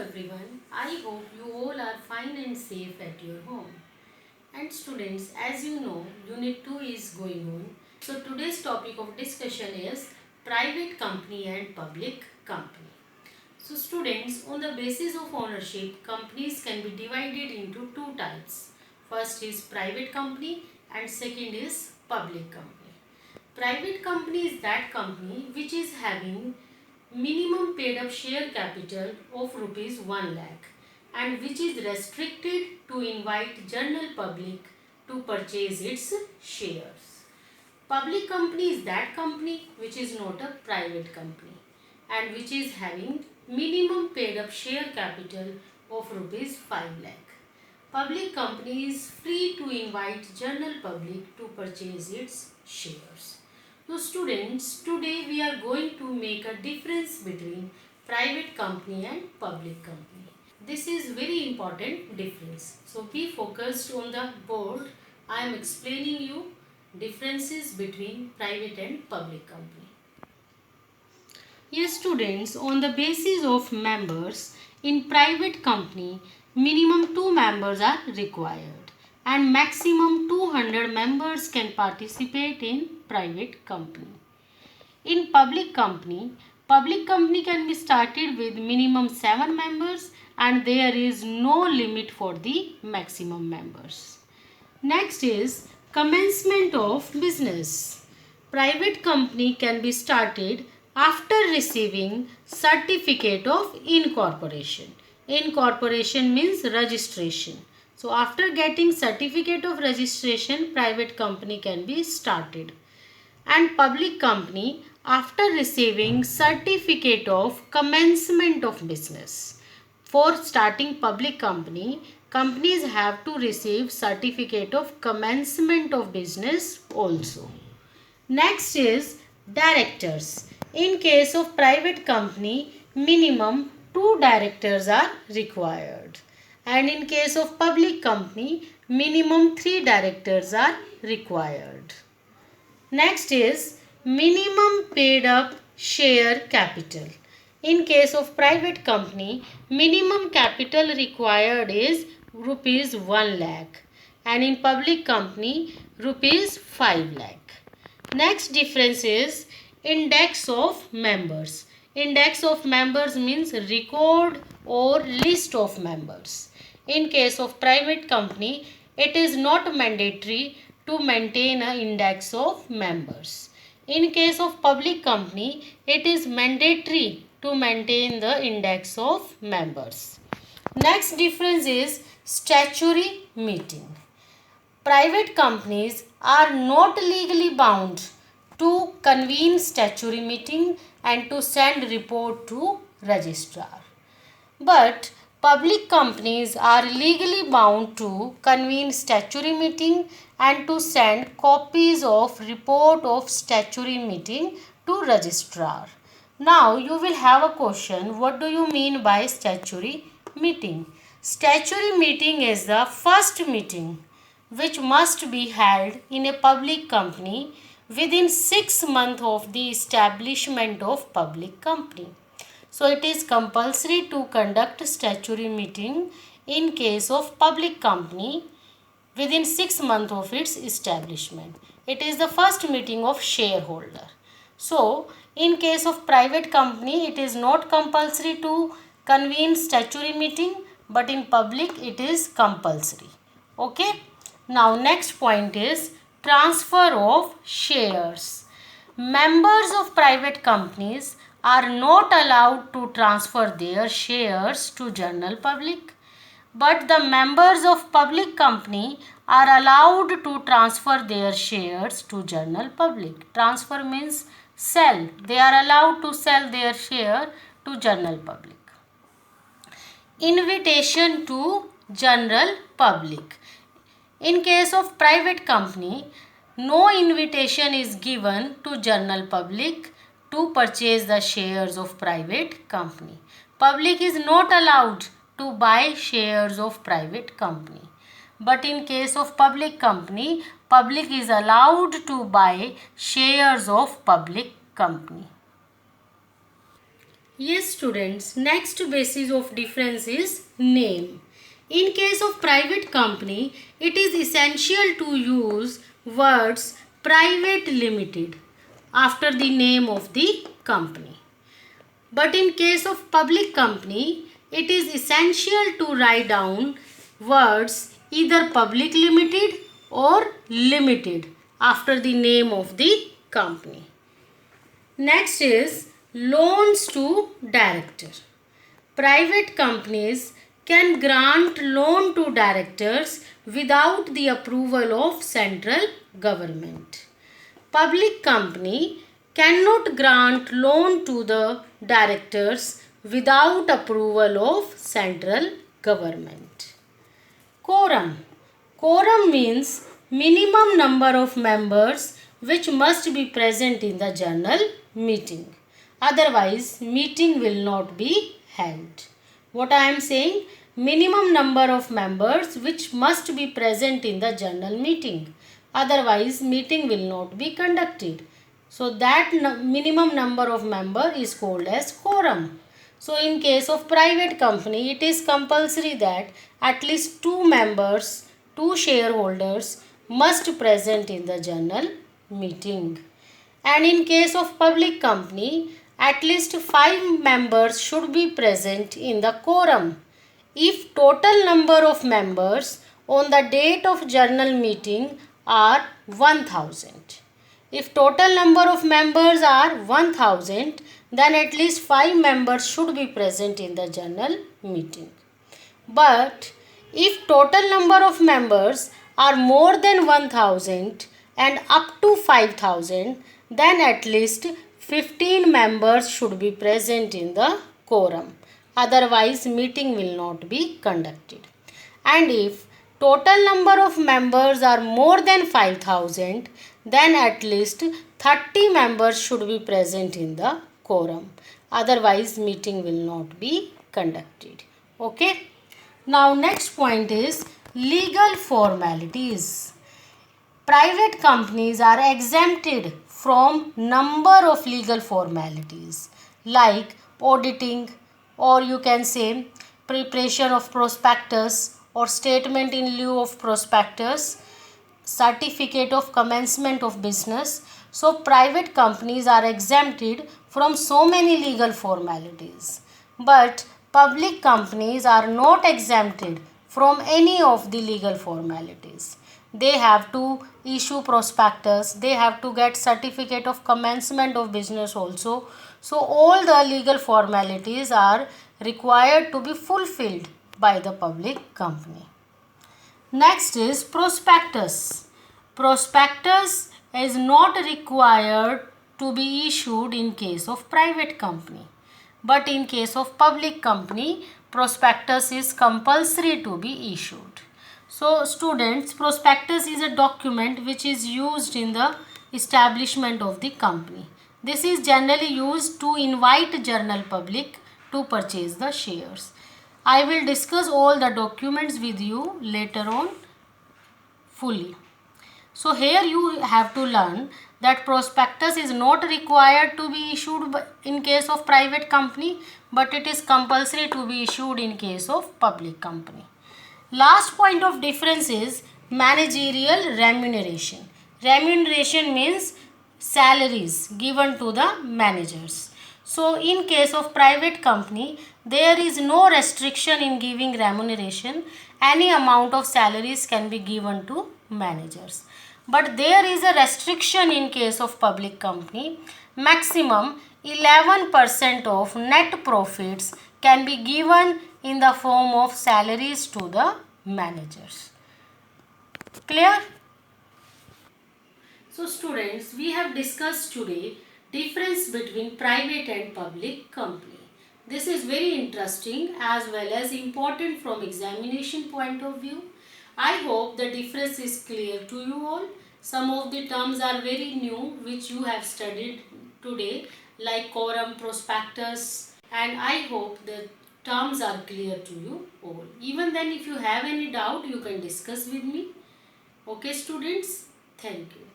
everyone. I hope you all are fine and safe at your home. And students, as you know, Unit 2 is going on. So today's topic of discussion is private company and public company. So students, on the basis of ownership, companies can be divided into two types. First is private company and second is public company. Private company is that company which is having minimum paid up share capital of rupees 1 lakh and which is restricted to invite general public to purchase its shares. Public company is that company which is not a private company and which is having minimum paid up share capital of rupees 5 lakh. Public company is free to invite general public to purchase its shares. So students, today we are going to make a difference between private company and public company. This is very important difference. So be focused on the board. I am explaining you differences between private and public company. Yes students, on the basis of members, in private company, minimum 2 members are required and maximum 200 members can participate in private company. In public company can be started with minimum 7 members and there is no limit for the maximum members. Next is commencement of business. Private company can be started after receiving certificate of incorporation. Incorporation means registration. So after getting certificate of registration, private company can be started. And public company after receiving certificate of commencement of business. For starting public company, companies have to receive certificate of commencement of business also. Next is directors. In case of private company, minimum 2 directors are required. And in case of public company, minimum 3 directors are required. Next is minimum paid up share capital. In case of private company, minimum capital required is rupees 1 lakh and in public company rupees 5 lakh. Next difference is index of members. Index of members means record or list of members. In case of private company, it is not mandatory to maintain an index of members. In case of public company, it is mandatory to maintain the index of members. Next difference is statutory meeting. Private companies are not legally bound to convene statutory meeting and to send report to registrar. But public companies are legally bound to convene statutory meeting and to send copies of report of statutory meeting to registrar. Now you will have a question, what do you mean by statutory meeting? Statutory meeting is the first meeting which must be held in a public company within 6 months of the establishment of public company. So it is compulsory to conduct statutory meeting in case of public company within 6 months of its establishment. It is the first meeting of shareholder. So in case of private company, it is not compulsory to convene statutory meeting, but in public it is compulsory. Okay. Now next point is transfer of shares. Members of private companies are not allowed to transfer their shares to general public, but the members of public company are allowed to transfer their shares to general public. Transfer means sell. They are allowed to sell their share to general public. Invitation to general public. In case of private company, no invitation is given to general public to purchase the shares of private company. Public is not allowed to buy shares of private company. But in case of public company, public is allowed to buy shares of public company. Yes, students. Next basis of difference is name. In case of private company, it is essential to use words private limited after the name of the company. But in case of public company, it is essential to write down words either public limited or limited after the name of the company. Next is loans to director. Private companies can grant loan to directors without the approval of central government. Public company cannot grant loan to the directors without approval of central government. Quorum. Quorum means minimum number of members which must be present in the general meeting. Otherwise, meeting will not be held. What I am saying? Minimum number of members which must be present in the general meeting. Otherwise, meeting will not be conducted. So, that minimum number of member is called as quorum. So, in case of private company, it is compulsory that at least 2 members, 2 shareholders must present in the general meeting. And in case of public company, at least 5 members should be present in the quorum. If total number of members on the date of general meeting are 1000. If total number of members are 1000, then at least 5 members should be present in the general meeting. But if total number of members are more than 1000 and up to 5000, then at least 15 members should be present in the quorum. Otherwise, meeting will not be conducted. And if total number of members are more than 5000, then at least 30 members should be present in the quorum. Otherwise, meeting will not be conducted. Okay. Now, next point is legal formalities. Private companies are exempted from number of legal formalities like auditing, or you can say preparation of prospectus or statement in lieu of prospectus, certificate of commencement of business. So private companies are exempted from so many legal formalities, but public companies are not exempted from any of the legal formalities. They have to issue prospectus, they have to get certificate of commencement of business also. So all the legal formalities are required to be fulfilled by the public company. Next is prospectus. Prospectus is not required to be issued in case of private company, but in case of public company, prospectus is compulsory to be issued. So students, prospectus is a document which is used in the establishment of the company. This is generally used to invite general public to purchase the shares. I will discuss all the documents with you later on fully. So here you have to learn that prospectus is not required to be issued in case of private company, but it is compulsory to be issued in case of public company. Last point of difference is managerial remuneration. Remuneration means salaries given to the managers. So in case of private company, there is no restriction in giving remuneration. Any amount of salaries can be given to managers. But there is a restriction in case of public company. Maximum 11% of net profits can be given in the form of salaries to the managers. Clear? So students, we have discussed today difference between private and public company. This is very interesting as well as important from examination point of view. I hope the difference is clear to you all. Some of the terms are very new which you have studied today, like quorum, prospectus, and I hope the terms are clear to you all. Even then, if you have any doubt, you can discuss with me. Okay students, thank you.